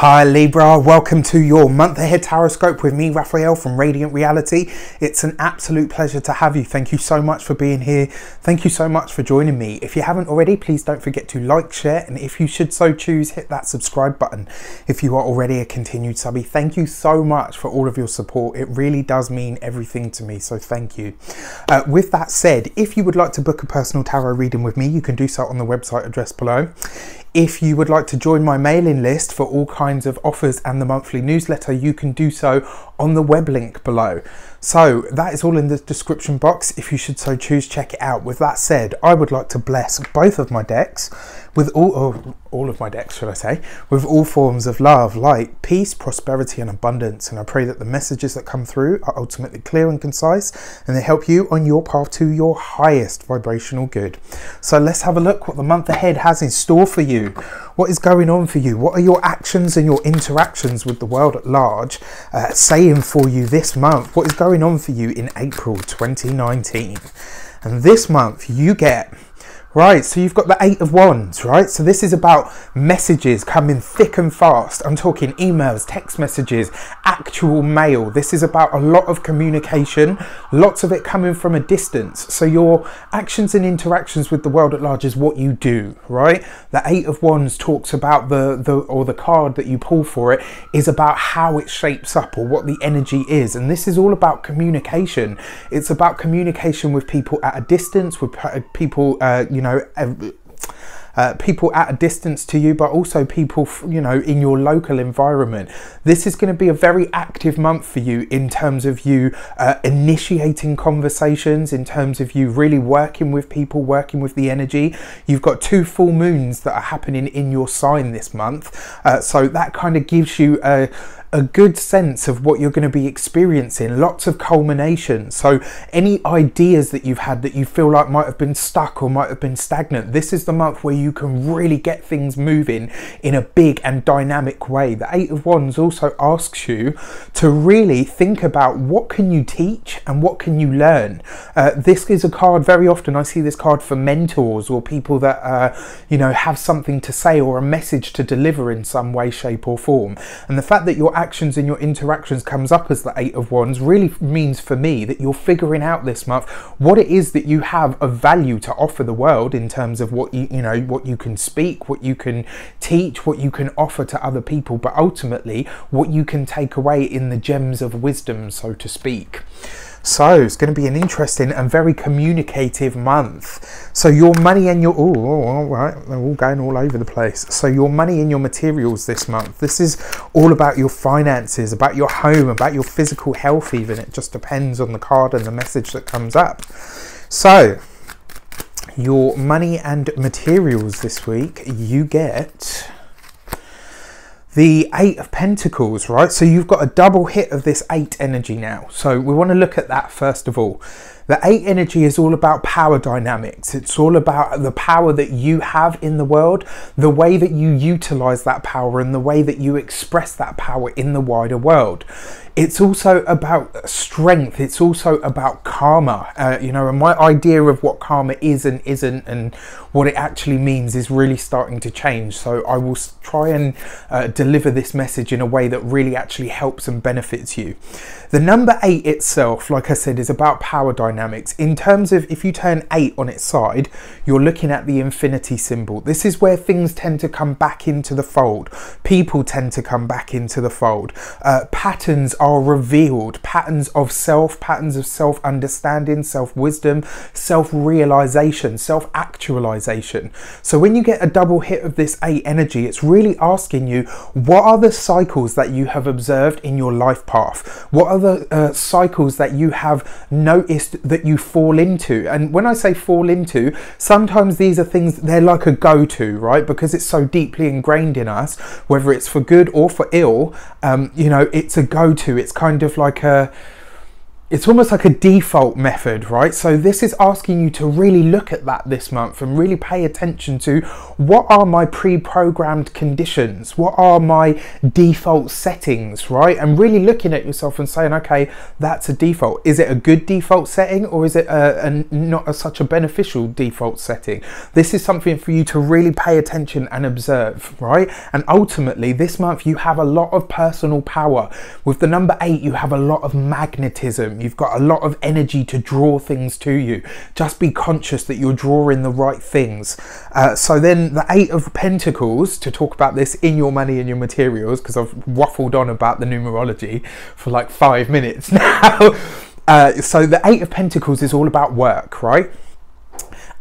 Hi Libra, welcome to your month ahead taroscope with me, Raphael from Reydiant Reality. It's an absolute pleasure to have you. Thank you so much for being here. Thank you so much for joining me. If you haven't already, please don't forget to like, share, and if you should so choose, hit that subscribe button. If you are already a continued subby, thank you so much for all of your support. It really does mean everything to me, so thank you. With that said, if you would like to book a personal tarot reading with me, you can do so on the website address below. If you would like to join my mailing list for all kinds of offers and the monthly newsletter, you can do so on the web link below. So that is all in the description box. If you should so choose, check it out. With that said, I would like to bless both of my decks with all of my decks, should I say, with all forms of love, light, peace, prosperity, and abundance. And I pray that the messages that come through are ultimately clear and concise, and they help you on your path to your highest vibrational good. So let's have a look what the month ahead has in store for you. What is going on for you? What are your actions and your interactions with the world at large saying for you this month? What is going on for you in April 2019? And this month you get, right, so you've got the Eight of Wands, right? So this is about messages coming thick and fast. I'm talking emails, text messages, actual mail. This is about a lot of communication, lots of it coming from a distance. So your actions and interactions with the world at large is what you do, right? The Eight of Wands talks about the card that you pull for it is about how it shapes up or what the energy is. And this is all about communication. It's about communication with people at a distance, with people, people at a distance to you, but also people, in your local environment. This is going to be a very active month for you in terms of you initiating conversations, in terms of you really working with people, working with the energy. You've got 2 full moons that are happening in your sign this month. So that kind of gives you a good sense of what you're going to be experiencing. Lots of culmination. So any ideas that you've had that you feel like might have been stuck or might have been stagnant, this is the month where you can really get things moving in a big and dynamic way. The Eight of Wands also asks you to really think about what can you teach and what can you learn. This is a card, very often I see this card for mentors or people that have something to say or a message to deliver in some way, shape or form. And the fact that your actions and your interactions comes up as the Eight of Wands really means for me that you're figuring out this month what it is that you have of value to offer the world in terms of what what you can speak, what you can teach, what you can offer to other people, but ultimately what you can take away in the gems of wisdom, so to speak. So it's going to be an interesting and very communicative month. So your money and your, all right, they're all going all over the place. So your money and your materials this month. This is all about your finances, about your home, about your physical health even. It just depends on the card and the message that comes up. So your money and materials this week, you get the Eight of Pentacles, right? So you've got a double hit of this 8 energy now. So we want to look at that first of all. The 8 energy is all about power dynamics. It's all about the power that you have in the world, the way that you utilize that power and the way that you express that power in the wider world. It's also about strength. It's also about karma, and my idea of what karma is and isn't and what it actually means is really starting to change. So I will try and deliver this message in a way that really actually helps and benefits you. The number 8 itself, like I said, is about power dynamics. In terms of if you turn 8 on its side, you're looking at the infinity symbol. This is where things tend to come back into the fold. People tend to come back into the fold. Patterns are revealed, patterns of self-understanding, self-wisdom, self-realization, self-actualization. So when you get a double hit of this 8 energy, it's really asking you, what are the cycles that you have observed in your life path? What are the cycles that you have noticed that you fall into? And when I say fall into, sometimes these are things, they're like a go-to, right? Because it's so deeply ingrained in us, whether it's for good or for ill, it's a go-to. It's kind of like it's almost like a default method, right? So this is asking you to really look at that this month and really pay attention to what are my pre-programmed conditions, what are my default settings, right? And really looking at yourself and saying, okay, that's a default. Is it a good default setting, or is it not such a beneficial default setting? This is something for you to really pay attention and observe, right? And ultimately this month you have a lot of personal power. With the number 8, you have a lot of magnetism. You've got a lot of energy to draw things to you. Just be conscious that you're drawing the right things. So then the 8 of Pentacles, to talk about this in your money and your materials, because I've waffled on about the numerology for like 5 minutes now. So the 8 of Pentacles is all about work, right?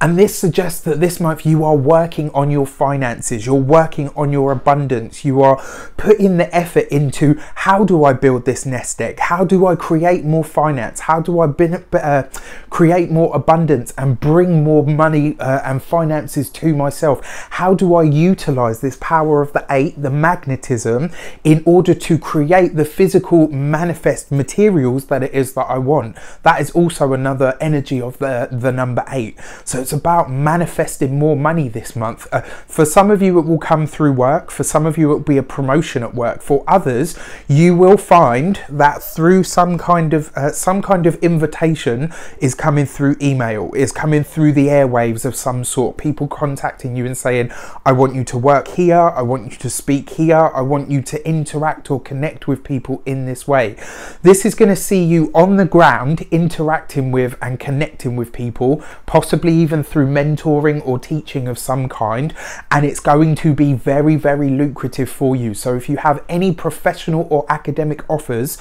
And this suggests that this month you are working on your finances, you're working on your abundance, you are putting the effort into, how do I build this nest egg? How do I create more finance? How do I create more abundance and bring more money and finances to myself? How do I utilize this power of the 8, the magnetism, in order to create the physical manifest materials that it is that I want? That is also another energy of the number 8. So it's about manifesting more money this month. For some of you it will come through work, for some of you it will be a promotion at work, for others you will find that through some kind of invitation is coming through email, is coming through the airwaves of some sort, people contacting you and saying, I want you to work here, I want you to speak here, I want you to interact or connect with people in this way. This is going to see you on the ground interacting with and connecting with people, possibly even through mentoring or teaching of some kind, and it's going to be very, very lucrative for you. So if you have any professional or academic offers,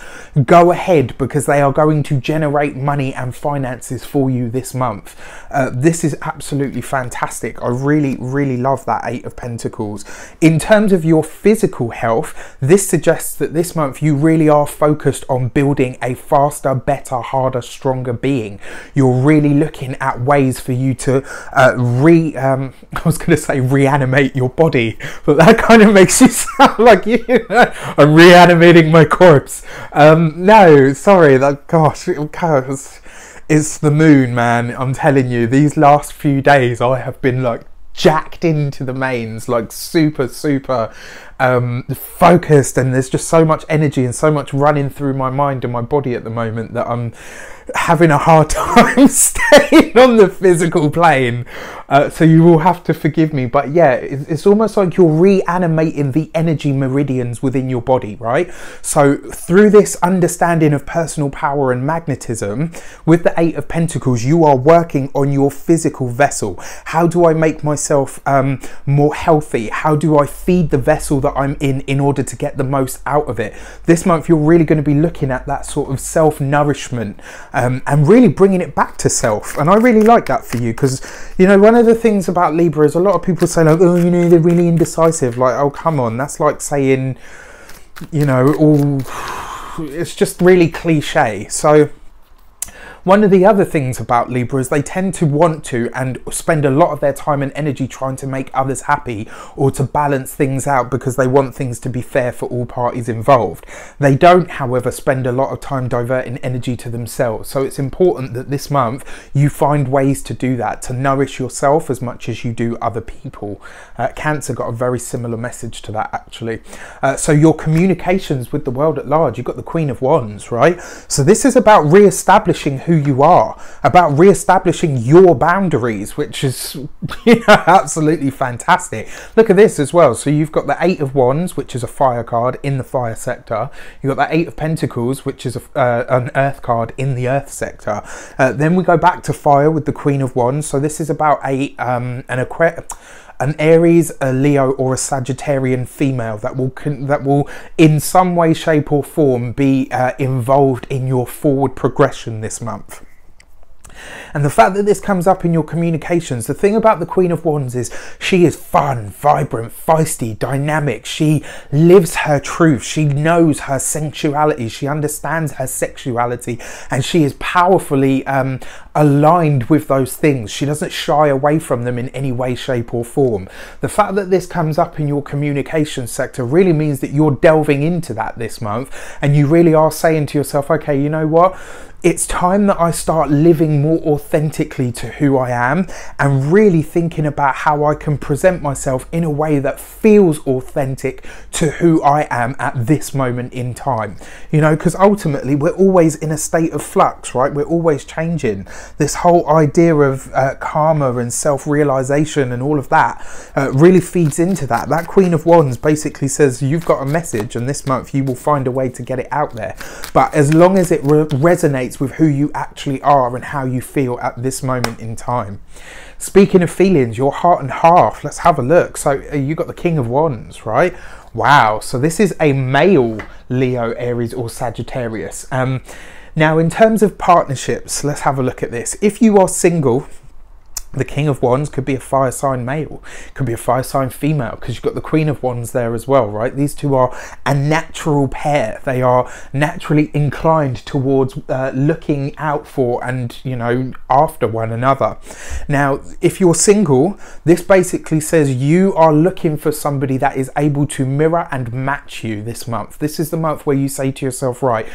go ahead, because they are going to generate money and finances for you this month. This is absolutely fantastic. I really, really love that 8 of Pentacles. In terms of your physical health, this suggests that this month you really are focused on building a faster, better, harder, stronger being. You're really looking at ways for you to I was going to say reanimate your body, but that kind of makes you sound like I'm reanimating my corpse. No, sorry, gosh, it's the moon, man. I'm telling you, these last few days I have been like jacked into the mains, like super focused, and there's just so much energy and so much running through my mind and my body at the moment that I'm having a hard time staying on the physical plane, so you will have to forgive me. But yeah, it's almost like you're reanimating the energy meridians within your body, right? So through this understanding of personal power and magnetism, with the 8 of Pentacles, you are working on your physical vessel. How do I make myself more healthy? How do I feed the vessel that I'm in order to get the most out of it? This month you're really going to be looking at that sort of self-nourishment, and really bringing it back to self. And I really like that for you, because you know, one of the things about Libra is a lot of people say like, oh, you know, they're really indecisive. Like, oh come on, that's like saying, you know, it's just really cliche. So one of the other things about Libra is they tend to want to and spend a lot of their time and energy trying to make others happy or to balance things out, because they want things to be fair for all parties involved. They don't, however, spend a lot of time diverting energy to themselves. So it's important that this month you find ways to do that, to nourish yourself as much as you do other people. Cancer got a very similar message to that, actually. So your communications with the world at large, you've got the Queen of Wands, right? So this is about re-establishing who you are, about re-establishing your boundaries, which is, you know, absolutely fantastic. Look at this as well. So you've got the 8 of Wands, which is a fire card in the fire sector. You've got the 8 of Pentacles, which is an earth card in the earth sector. Then we go back to fire with the Queen of Wands. So this is about an Aries, a Leo, or a Sagittarian female that will in some way, shape or form be involved in your forward progression this month. And the fact that this comes up in your communications, the thing about the Queen of Wands is she is fun, vibrant, feisty, dynamic. She lives her truth. She knows her sensuality. She understands her sexuality, and she is powerfully aligned with those things. She doesn't shy away from them in any way, shape or form. The fact that this comes up in your communication sector really means that you're delving into that this month, and you really are saying to yourself, okay, you know what? it's time that I start living more authentically to who I am and really thinking about how I can present myself in a way that feels authentic to who I am at this moment in time. You know, because ultimately we're always in a state of flux, right? We're always changing. This whole idea of karma and self-realization and all of that really feeds into that. That Queen of Wands basically says you've got a message and this month you will find a way to get it out there. But as long as it resonates with who you actually are and how you feel at this moment in time. Speaking of feelings, your heart and half, let's have a look. So you got the King of Wands, right? Wow, so this is a male Leo, Aries or Sagittarius. Now in terms of partnerships, let's have a look at this. If you are single, the King of Wands could be a fire sign male, could be a fire sign female, because you've got the Queen of Wands there as well, right? These two are a natural pair. They are naturally inclined towards looking out for and, you know, after one another. Now, if you're single, this basically says you are looking for somebody that is able to mirror and match you this month. This is the month where you say to yourself, right,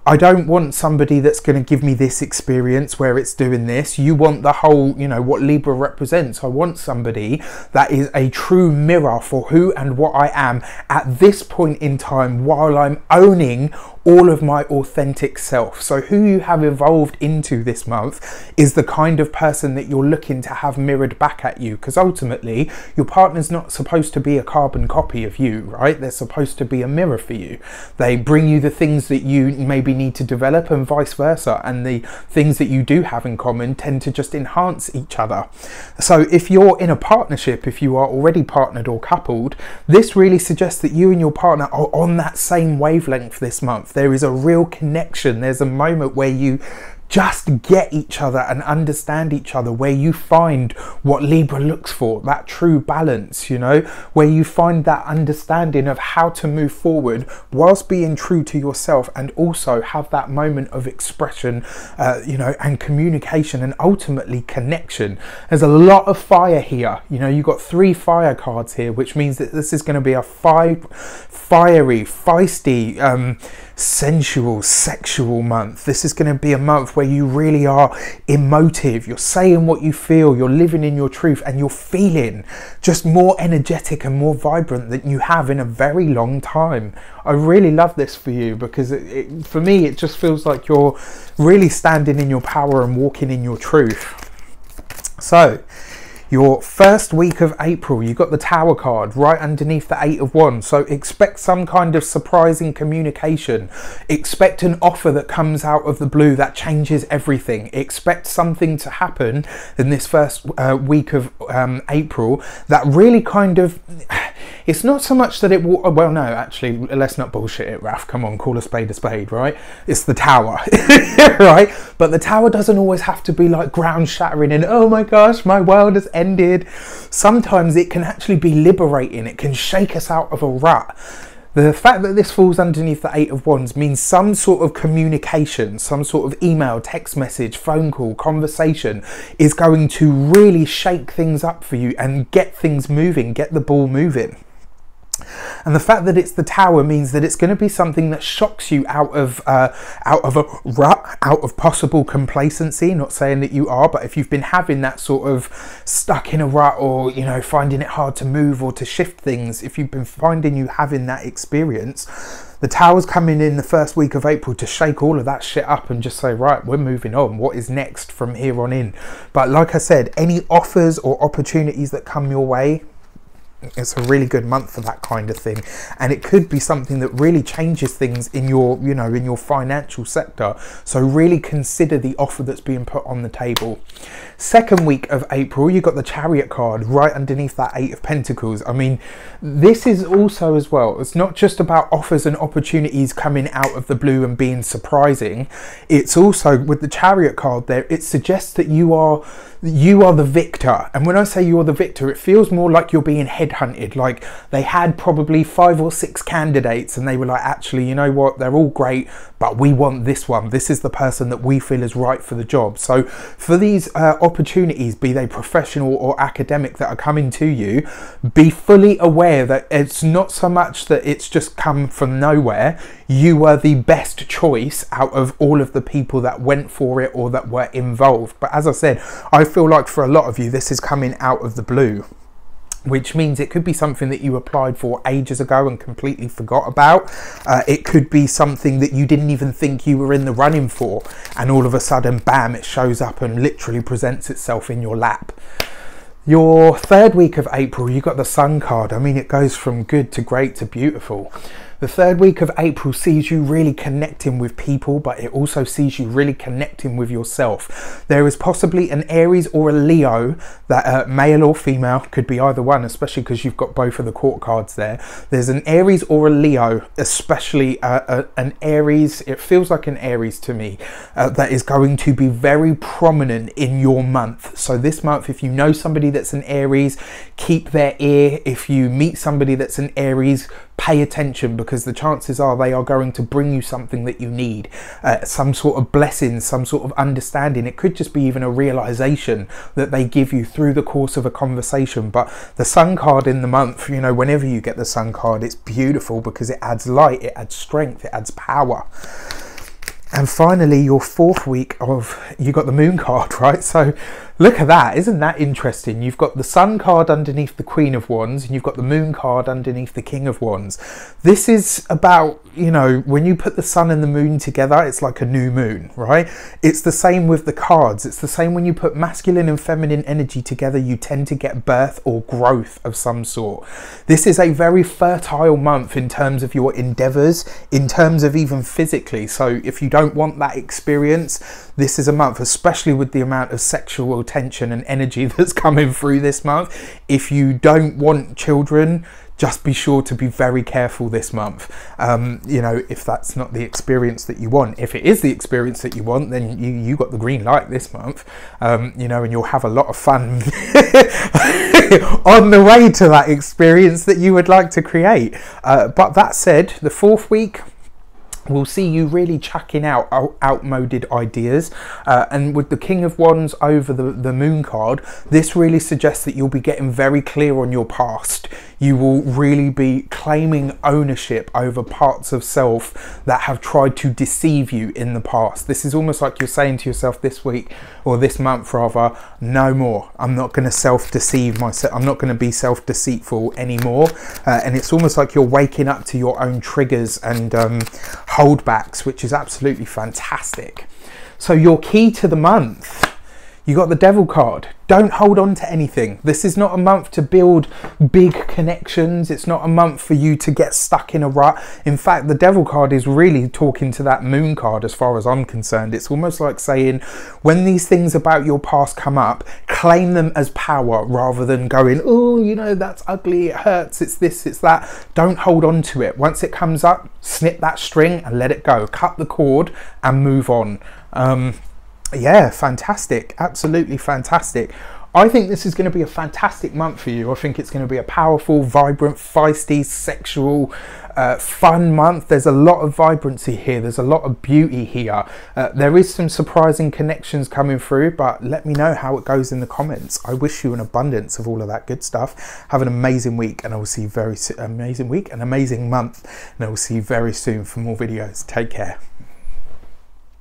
I don't want somebody that's going to give me this experience where it's doing this. You want the whole, you know, what Libra represents. I want somebody that is a true mirror for who and what I am at this point in time while I'm owning all of my authentic self. So who you have evolved into this month is the kind of person that you're looking to have mirrored back at you, because ultimately your partner's not supposed to be a carbon copy of you, right? They're supposed to be a mirror for you. They bring you the things that you maybe need to develop and vice versa, and the things that you do have in common tend to just enhance each other. So if you're in a partnership, if you are already partnered or coupled, this really suggests that you and your partner are on that same wavelength this month. There is a real connection. There's a moment where you just get each other and understand each other, where you find what Libra looks for, that true balance, you know, where you find that understanding of how to move forward whilst being true to yourself, and also have that moment of expression, you know, and communication, and ultimately connection. There's a lot of fire here. You know, you've got 3 fire cards here, which means that this is going to be a fiery, feisty, sensual, sexual month. This is going to be a month where you really are emotive. You're saying what you feel, you're living in your truth, and you're feeling just more energetic and more vibrant than you have in a very long time. I really love this for you, because for me it just feels like you're really standing in your power and walking in your truth. So your first week of April, you got the Tower card right underneath the 8 of Wands. So expect some kind of surprising communication. Expect an offer that comes out of the blue that changes everything. Expect something to happen in this first week of April that really kind of... It's not so much that it will... Well, no, actually, let's not bullshit it, Raph. Come on, call a spade, right? It's the Tower, right? But the Tower doesn't always have to be like ground shattering and, oh my gosh, my world has ended. Sometimes it can actually be liberating. It can shake us out of a rut. The fact that this falls underneath the 8 of Wands means some sort of communication, some sort of email, text message, phone call, conversation is going to really shake things up for you and get things moving, get the ball moving. And the fact that it's the Tower means that it's going to be something that shocks you out of a rut, out of possible complacency. Not saying that you are, but if you've been having that sort of stuck in a rut, or, you know, finding it hard to move or to shift things, if you've been finding you having that experience, the Tower's coming in the first week of April to shake all of that shit up and just say, right, we're moving on. What is next from here on in? But like I said, any offers or opportunities that come your way, it's a really good month for that kind of thing, and it could be something that really changes things in your, you know, in your financial sector. So really consider the offer that's being put on the table. Second week of April, you got the Chariot card right underneath that 8 of Pentacles. I mean, this is also as well, it's not just about offers and opportunities coming out of the blue and being surprising. It's also, with the Chariot card there, it suggests that you are the victor. And when I say you're the victor, it feels more like you're being headed headhunted. Like they had probably 5 or 6 candidates and they were like, actually, you know what, they're all great, but we want this one. This is the person that we feel is right for the job. So for these opportunities, be they professional or academic, that are coming to you, be fully aware that it's not so much that it's just come from nowhere. You were the best choice out of all of the people that went for it or that were involved. But as I said, I feel like for a lot of you, this is coming out of the blue, which means it could be something that you applied for ages ago and completely forgot about. It could be something that you didn't even think you were in the running for, and all of a sudden, bam, it shows up and literally presents itself in your lap. Your 3rd week of April, you got the Sun card. I mean, it goes from good to great to beautiful. The 3rd week of April sees you really connecting with people, but it also sees you really connecting with yourself. There is possibly an Aries or a Leo, that male or female, could be either one, especially because you've got both of the court cards there. There's an Aries or a Leo, especially an Aries, it feels like an Aries to me, that is going to be very prominent in your month. So this month, if you know somebody that's an Aries, keep their ear. If you meet somebody that's an Aries, pay attention, because the chances are they are going to bring you something that you need, some sort of blessing, some sort of understanding. It could just be even a realization that they give you through the course of a conversation. But the Sun card in the month, you know, whenever you get the Sun card, it's beautiful because it adds light, it adds strength, it adds power. And finally, your 4th week of, you got the Moon card, right? So look at that, isn't that interesting? You've got the Sun card underneath the Queen of Wands, and you've got the Moon card underneath the King of Wands. This is about, you know, when you put the Sun and the Moon together, it's like a new moon, right? It's the same with the cards. It's the same when you put masculine and feminine energy together, you tend to get birth or growth of some sort. This is a very fertile month in terms of your endeavors, in terms of even physically. So if you don't want that experience, this is a month, especially with the amount of sexual tension and energy that's coming through this month. If you don't want children, just be sure to be very careful this month. You know, if that's not the experience that you want. If it is the experience that you want, then you got the green light this month. You know, and you'll have a lot of fun on the way to that experience that you would like to create. But that said, the 4th week, we'll see you really chucking out outmoded ideas, and with the King of Wands over the Moon card, this really suggests that you'll be getting very clear on your past. You will really be claiming ownership over parts of self that have tried to deceive you in the past. This is almost like you're saying to yourself this week, or this month rather, no more. I'm not going to self-deceive myself. I'm not going to be self-deceitful anymore. And it's almost like you're waking up to your own triggers and holdbacks, which is absolutely fantastic. So your key to the month, you got the Devil card. Don't hold on to anything. This is not a month to build big connections. It's not a month for you to get stuck in a rut. In fact, the Devil card is really talking to that Moon card as far as I'm concerned. It's almost like saying, when these things about your past come up, claim them as power rather than going, oh, you know, that's ugly, it hurts, it's this, it's that. Don't hold on to it. Once it comes up, snip that string and let it go. Cut the cord and move on. Yeah, fantastic. Absolutely fantastic. I think this is going to be a fantastic month for you. I think it's going to be a powerful, vibrant, feisty, sexual, fun month. There's a lot of vibrancy here. There's a lot of beauty here. There is some surprising connections coming through, but let me know how it goes in the comments. I wish you an abundance of all of that good stuff. Have an amazing week, and I will see you very soon. Amazing week, an amazing month, and I will see you very soon for more videos. Take care.